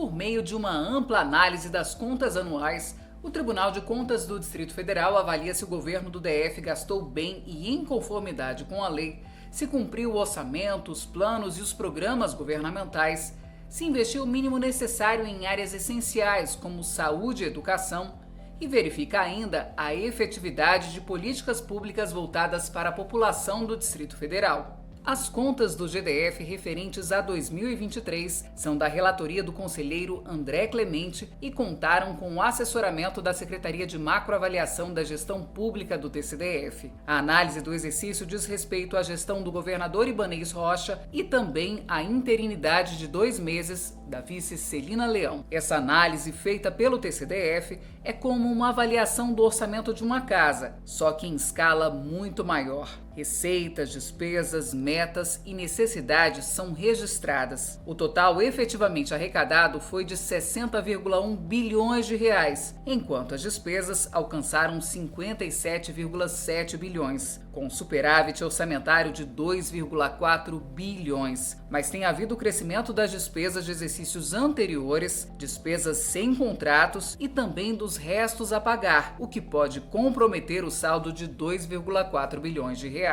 Por meio de uma ampla análise das contas anuais, o Tribunal de Contas do Distrito Federal avalia se o governo do DF gastou bem e em conformidade com a lei, se cumpriu o orçamento, os planos e os programas governamentais, se investiu o mínimo necessário em áreas essenciais como saúde e educação, e verifica ainda a efetividade de políticas públicas voltadas para a população do Distrito Federal. As contas do GDF referentes a 2023 são da relatoria do conselheiro André Clemente e contaram com o assessoramento da Secretaria de Macroavaliação da Gestão Pública do TCDF. A análise do exercício diz respeito à gestão do governador Ibanez Rocha e também à interinidade de 2 meses da vice Celina Leão. Essa análise, feita pelo TCDF, é como uma avaliação do orçamento de uma casa, só que em escala muito maior. Receitas, despesas, metas e necessidades são registradas. O total efetivamente arrecadado foi de 60,1 bilhões de reais, enquanto as despesas alcançaram 57,7 bilhões, com superávit orçamentário de 2,4 bilhões. Mas tem havido crescimento das despesas de exercícios anteriores, despesas sem contratos e também dos restos a pagar, o que pode comprometer o saldo de 2,4 bilhões de reais.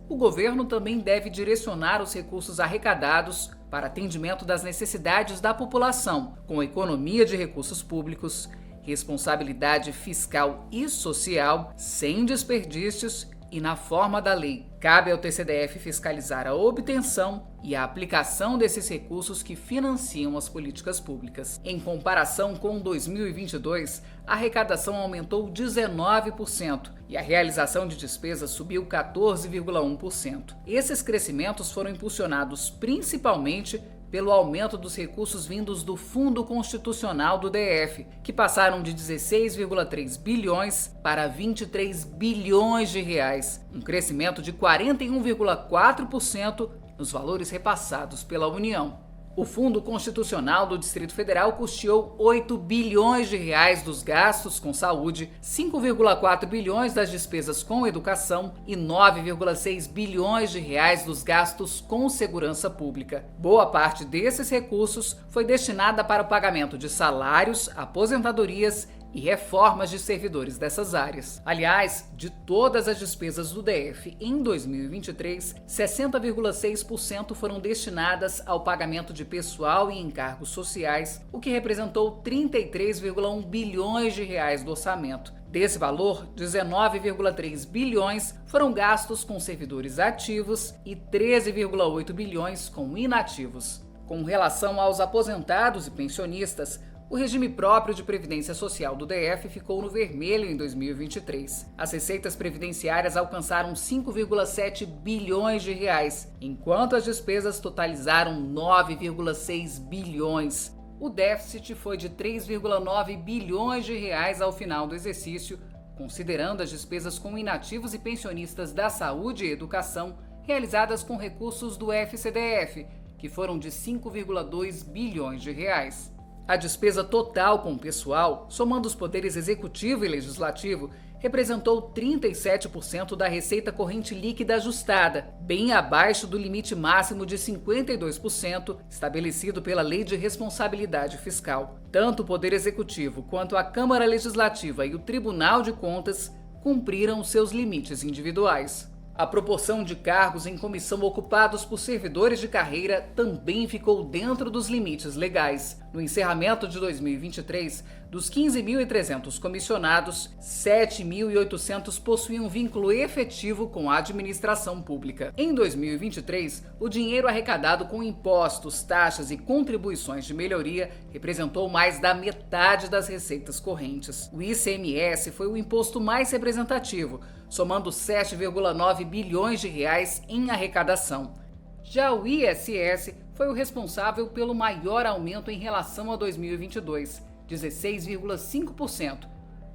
O governo também deve direcionar os recursos arrecadados para atendimento das necessidades da população, com economia de recursos públicos, responsabilidade fiscal e social, sem desperdícios e na forma da lei. Cabe ao TCDF fiscalizar a obtenção e a aplicação desses recursos que financiam as políticas públicas. Em comparação com 2022, a arrecadação aumentou 19% e a realização de despesas subiu 14,1%. Esses crescimentos foram impulsionados principalmente pelo aumento dos recursos vindos do Fundo Constitucional do DF, que passaram de 16,3 bilhões para 23 bilhões de reais, um crescimento de 41,4% nos valores repassados pela União. O Fundo Constitucional do Distrito Federal custeou 8 bilhões de reais dos gastos com saúde, 5,4 bilhões das despesas com educação e 9,6 bilhões de reais dos gastos com segurança pública. Boa parte desses recursos foi destinada para o pagamento de salários, aposentadorias e reformas de servidores dessas áreas. Aliás, de todas as despesas do DF em 2023, 60,6% foram destinadas ao pagamento de pessoal e encargos sociais, o que representou 33,1 bilhões de reais do orçamento. Desse valor, 19,3 bilhões foram gastos com servidores ativos e 13,8 bilhões com inativos. Com relação aos aposentados e pensionistas, o regime próprio de previdência social do DF ficou no vermelho em 2023. As receitas previdenciárias alcançaram 5,7 bilhões de reais, enquanto as despesas totalizaram 9,6 bilhões. O déficit foi de 3,9 bilhões de reais ao final do exercício, considerando as despesas com inativos e pensionistas da saúde e educação realizadas com recursos do FCDF, que foram de 5,2 bilhões de reais. A despesa total com o pessoal, somando os poderes executivo e legislativo, representou 37% da receita corrente líquida ajustada, bem abaixo do limite máximo de 52% estabelecido pela Lei de Responsabilidade Fiscal. Tanto o Poder Executivo quanto a Câmara Legislativa e o Tribunal de Contas cumpriram seus limites individuais. A proporção de cargos em comissão ocupados por servidores de carreira também ficou dentro dos limites legais. No encerramento de 2023, dos 15.300 comissionados, 7.800 possuíam vínculo efetivo com a administração pública. Em 2023, o dinheiro arrecadado com impostos, taxas e contribuições de melhoria representou mais da metade das receitas correntes. O ICMS foi o imposto mais representativo, somando 7,9 bilhões de reais em arrecadação. Já o ISS foi o responsável pelo maior aumento em relação a 2022, 16,5%,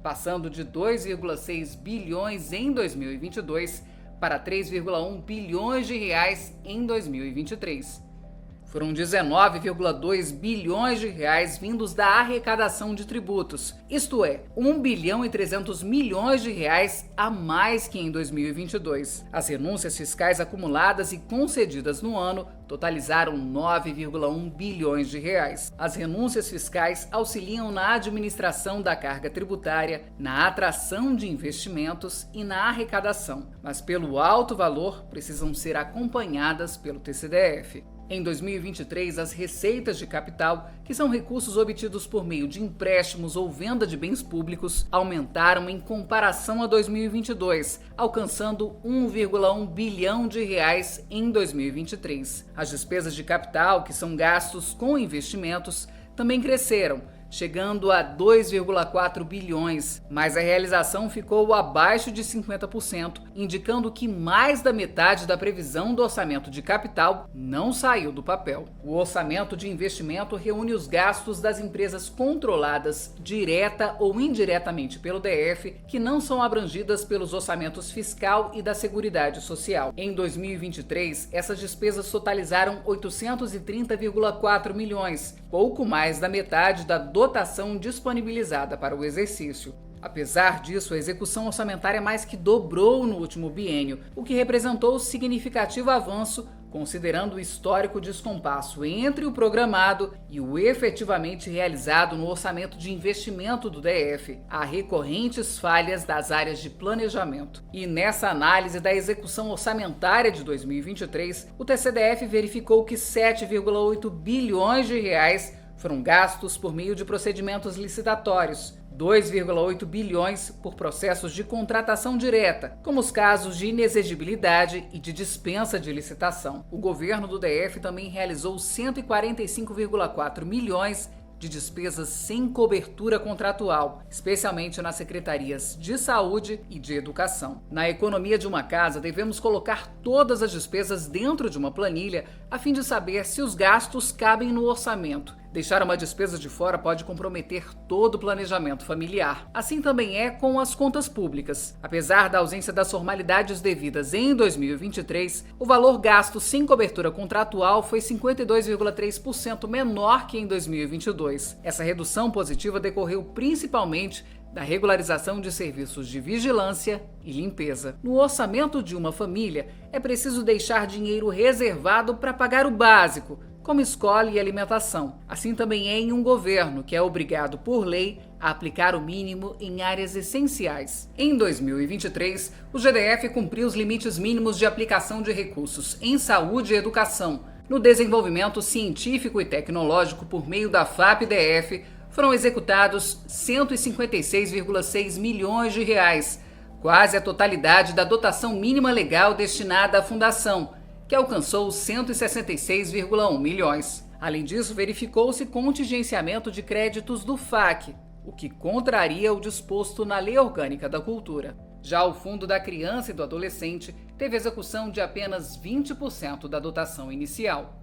passando de 2,6 bilhões em 2022 para 3,1 bilhões de reais em 2023. Foram 19,2 bilhões de reais vindos da arrecadação de tributos, isto é, 1 bilhão e 300 milhões de reais a mais que em 2022. As renúncias fiscais acumuladas e concedidas no ano totalizaram 9,1 bilhões de reais. As renúncias fiscais auxiliam na administração da carga tributária, na atração de investimentos e na arrecadação, mas pelo alto valor precisam ser acompanhadas pelo TCDF. Em 2023, as receitas de capital, que são recursos obtidos por meio de empréstimos ou venda de bens públicos, aumentaram em comparação a 2022, alcançando 1,1 bilhão de reais em 2023. As despesas de capital, que são gastos com investimentos, também cresceram, chegando a 2,4 bilhões, mas a realização ficou abaixo de 50%, indicando que mais da metade da previsão do orçamento de capital não saiu do papel. O orçamento de investimento reúne os gastos das empresas controladas direta ou indiretamente pelo DF, que não são abrangidas pelos orçamentos fiscal e da Seguridade Social. Em 2023, essas despesas totalizaram 830,4 milhões, pouco mais da metade da dotação disponibilizada para o exercício. Apesar disso, a execução orçamentária mais que dobrou no último biênio, o que representou significativo avanço, considerando o histórico descompasso entre o programado e o efetivamente realizado no orçamento de investimento do DF, há recorrentes falhas das áreas de planejamento. E nessa análise da execução orçamentária de 2023, o TCDF verificou que 7,8 bilhões de reais foram gastos por meio de procedimentos licitatórios, 2,8 bilhões por processos de contratação direta, como os casos de inexigibilidade e de dispensa de licitação. O governo do DF também realizou 145,4 milhões de despesas sem cobertura contratual, especialmente nas secretarias de saúde e de educação. Na economia de uma casa, devemos colocar todas as despesas dentro de uma planilha a fim de saber se os gastos cabem no orçamento. Deixar uma despesa de fora pode comprometer todo o planejamento familiar. Assim também é com as contas públicas. Apesar da ausência das formalidades devidas em 2023, o valor gasto sem cobertura contratual foi 52,3% menor que em 2022. Essa redução positiva decorreu principalmente da regularização de serviços de vigilância e limpeza. No orçamento de uma família, é preciso deixar dinheiro reservado para pagar o básico, como escola e alimentação. Assim também é em um governo, que é obrigado por lei a aplicar o mínimo em áreas essenciais. Em 2023, o GDF cumpriu os limites mínimos de aplicação de recursos em saúde e educação. No desenvolvimento científico e tecnológico por meio da FAPE-DF, foram executados 156,6 milhões de reais, quase a totalidade da dotação mínima legal destinada à fundação, que alcançou 166,1 milhões. Além disso, verificou-se contingenciamento de créditos do FAC, o que contraria o disposto na Lei Orgânica da Cultura. Já o Fundo da Criança e do Adolescente teve execução de apenas 20% da dotação inicial.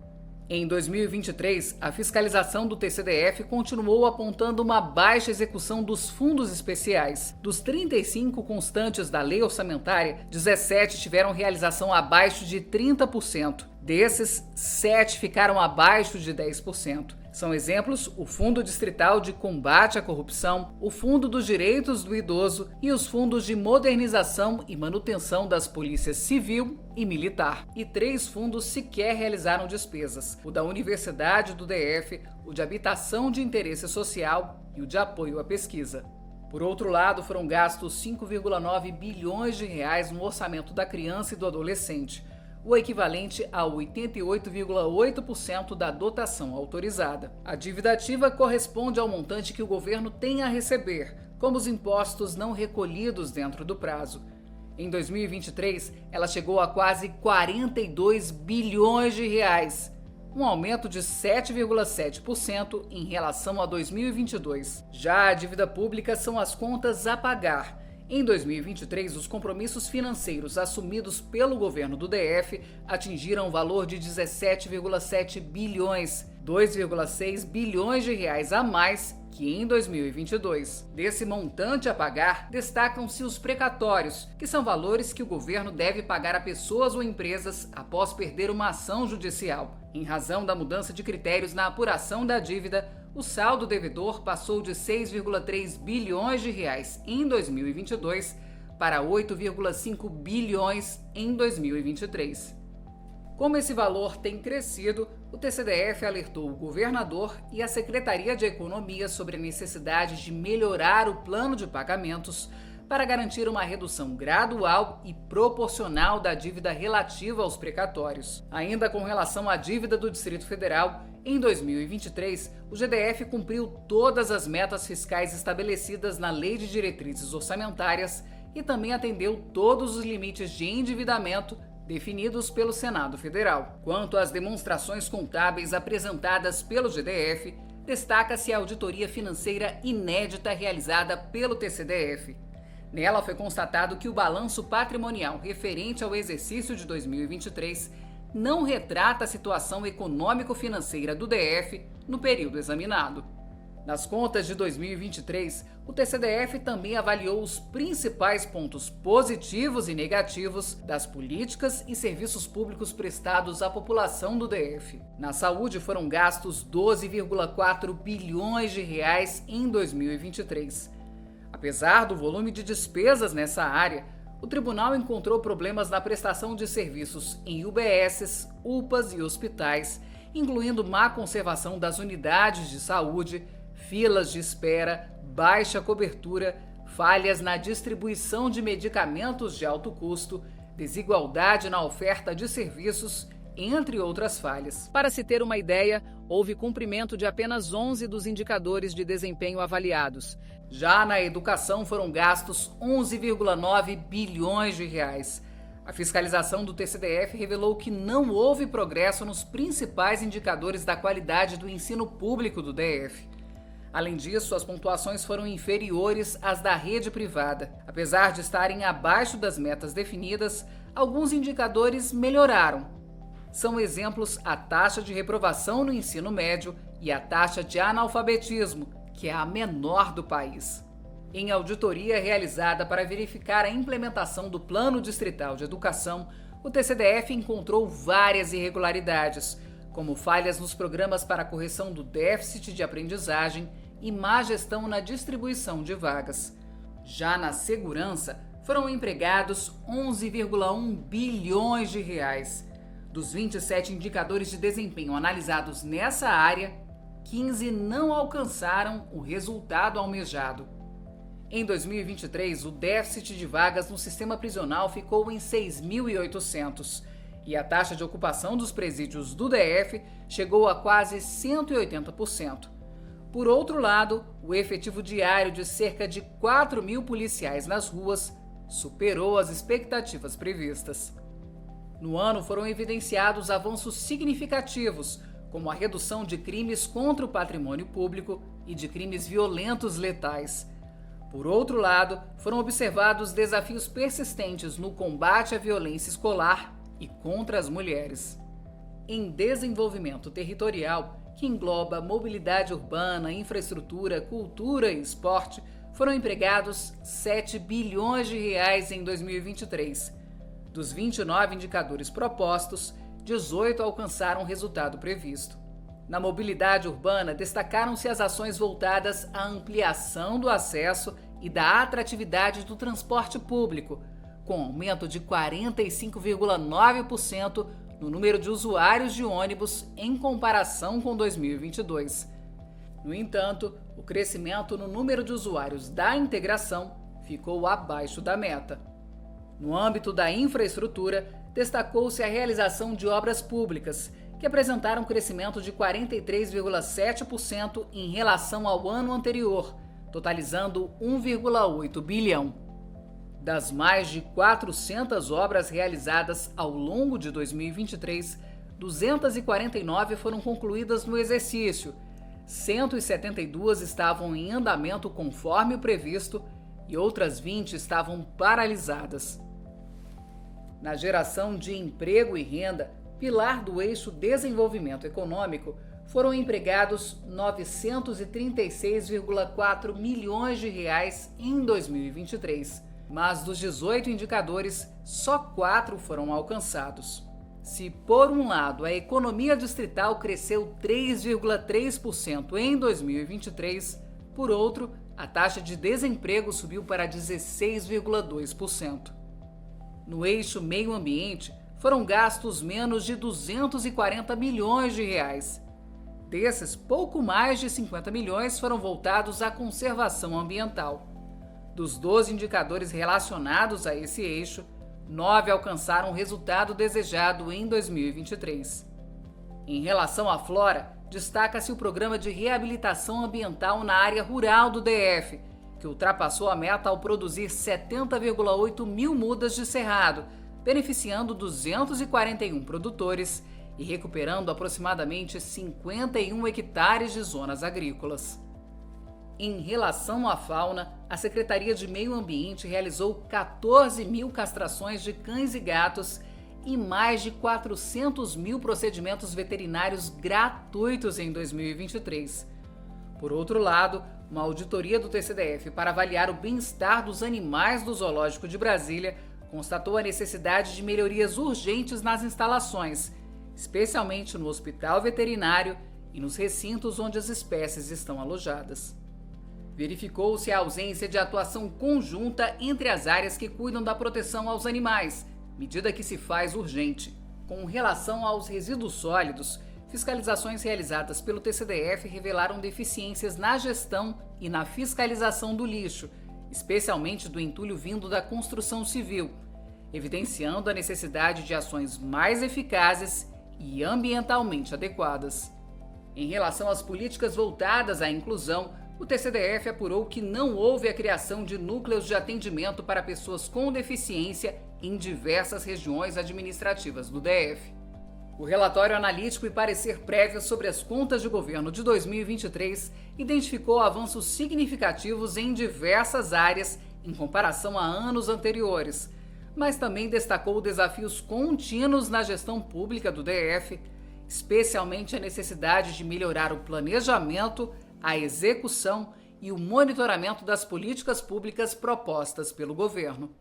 Em 2023, a fiscalização do TCDF continuou apontando uma baixa execução dos fundos especiais. Dos 35 constantes da lei orçamentária, 17 tiveram realização abaixo de 30%. Desses, 7 ficaram abaixo de 10%. São exemplos o Fundo Distrital de Combate à Corrupção, o Fundo dos Direitos do Idoso e os fundos de modernização e manutenção das polícias civil e militar. E 3 fundos sequer realizaram despesas: o da Universidade do DF, o de Habitação de Interesse Social e o de Apoio à Pesquisa. Por outro lado, foram gastos 5,9 bilhões de reais no orçamento da criança e do adolescente, o equivalente a 88,8% da dotação autorizada. A dívida ativa corresponde ao montante que o governo tem a receber, como os impostos não recolhidos dentro do prazo. Em 2023, ela chegou a quase 42 bilhões de reais, um aumento de 7,7% em relação a 2022. Já a dívida pública são as contas a pagar. Em 2023, os compromissos financeiros assumidos pelo governo do DF atingiram o valor de 17,7 bilhões, 2,6 bilhões de reais a mais que em 2022. Desse montante a pagar, destacam-se os precatórios, que são valores que o governo deve pagar a pessoas ou empresas após perder uma ação judicial. Em razão da mudança de critérios na apuração da dívida, o saldo devedor passou de 6,3 bilhões de reais em 2022 para 8,5 bilhões em 2023. Como esse valor tem crescido, o TCDF alertou o governador e a Secretaria de Economia sobre a necessidade de melhorar o plano de pagamentos para garantir uma redução gradual e proporcional da dívida relativa aos precatórios. Ainda com relação à dívida do Distrito Federal, em 2023, o GDF cumpriu todas as metas fiscais estabelecidas na Lei de Diretrizes Orçamentárias e também atendeu todos os limites de endividamento definidos pelo Senado Federal. Quanto às demonstrações contábeis apresentadas pelo GDF, destaca-se a auditoria financeira inédita realizada pelo TCDF. Nela foi constatado que o balanço patrimonial referente ao exercício de 2023 não retrata a situação econômico-financeira do DF no período examinado. Nas contas de 2023, o TCDF também avaliou os principais pontos positivos e negativos das políticas e serviços públicos prestados à população do DF. Na saúde foram gastos 12,4 bilhões de reais em 2023. Apesar do volume de despesas nessa área, o tribunal encontrou problemas na prestação de serviços em UBSs, UPAs e hospitais, incluindo má conservação das unidades de saúde, filas de espera, baixa cobertura, falhas na distribuição de medicamentos de alto custo, desigualdade na oferta de serviços, entre outras falhas. Para se ter uma ideia, houve cumprimento de apenas 11 dos indicadores de desempenho avaliados. Já na educação foram gastos 11,9 bilhões de reais. A fiscalização do TCDF revelou que não houve progresso nos principais indicadores da qualidade do ensino público do DF. Além disso, as pontuações foram inferiores às da rede privada. Apesar de estarem abaixo das metas definidas, alguns indicadores melhoraram. São exemplos a taxa de reprovação no ensino médio e a taxa de analfabetismo, que é a menor do país. Em auditoria realizada para verificar a implementação do Plano Distrital de Educação, o TCDF encontrou várias irregularidades, como falhas nos programas para correção do déficit de aprendizagem e má gestão na distribuição de vagas. Já na segurança, foram empregados 11,1 bilhões de reais. Dos 27 indicadores de desempenho analisados nessa área, 15 não alcançaram o resultado almejado. Em 2023, o déficit de vagas no sistema prisional ficou em 6.800 e a taxa de ocupação dos presídios do DF chegou a quase 180%. Por outro lado, o efetivo diário de cerca de 4.000 policiais nas ruas superou as expectativas previstas. No ano foram evidenciados avanços significativos, como a redução de crimes contra o patrimônio público e de crimes violentos letais. Por outro lado, foram observados desafios persistentes no combate à violência escolar e contra as mulheres. Em desenvolvimento territorial, que engloba mobilidade urbana, infraestrutura, cultura e esporte, foram empregados 7 bilhões de reais em 2023. Dos 29 indicadores propostos, 18 alcançaram o resultado previsto. Na mobilidade urbana, destacaram-se as ações voltadas à ampliação do acesso e da atratividade do transporte público, com aumento de 45,9% no número de usuários de ônibus em comparação com 2022. No entanto, o crescimento no número de usuários da integração ficou abaixo da meta. No âmbito da infraestrutura, destacou-se a realização de obras públicas, que apresentaram crescimento de 43,7% em relação ao ano anterior, totalizando 1,8 bilhão. Das mais de 400 obras realizadas ao longo de 2023, 249 foram concluídas no exercício, 172 estavam em andamento conforme o previsto e outras 20 estavam paralisadas. Na geração de emprego e renda, pilar do eixo desenvolvimento econômico, foram empregados 936,4 milhões de reais em 2023, mas dos 18 indicadores, só 4 foram alcançados. Se, por um lado, a economia distrital cresceu 3,3% em 2023, por outro, a taxa de desemprego subiu para 16,2%. No eixo meio ambiente, foram gastos menos de 240 milhões de reais. Desses, pouco mais de 50 milhões foram voltados à conservação ambiental. Dos 12 indicadores relacionados a esse eixo, 9 alcançaram o resultado desejado em 2023. Em relação à flora, destaca-se o programa de reabilitação ambiental na área rural do DF, que ultrapassou a meta ao produzir 70,8 mil mudas de cerrado, beneficiando 241 produtores e recuperando aproximadamente 51 hectares de zonas agrícolas. Em relação à fauna, a Secretaria de Meio Ambiente realizou 14 mil castrações de cães e gatos e mais de 400 mil procedimentos veterinários gratuitos em 2023. Por outro lado, uma auditoria do TCDF para avaliar o bem-estar dos animais do Zoológico de Brasília constatou a necessidade de melhorias urgentes nas instalações, especialmente no hospital veterinário e nos recintos onde as espécies estão alojadas. Verificou-se a ausência de atuação conjunta entre as áreas que cuidam da proteção aos animais, medida que se faz urgente. Com relação aos resíduos sólidos, fiscalizações realizadas pelo TCDF revelaram deficiências na gestão e na fiscalização do lixo, especialmente do entulho vindo da construção civil, evidenciando a necessidade de ações mais eficazes e ambientalmente adequadas. Em relação às políticas voltadas à inclusão, o TCDF apurou que não houve a criação de núcleos de atendimento para pessoas com deficiência em diversas regiões administrativas do DF. O relatório analítico e parecer prévio sobre as contas de governo de 2023 identificou avanços significativos em diversas áreas em comparação a anos anteriores, mas também destacou desafios contínuos na gestão pública do DF, especialmente a necessidade de melhorar o planejamento, a execução e o monitoramento das políticas públicas propostas pelo governo.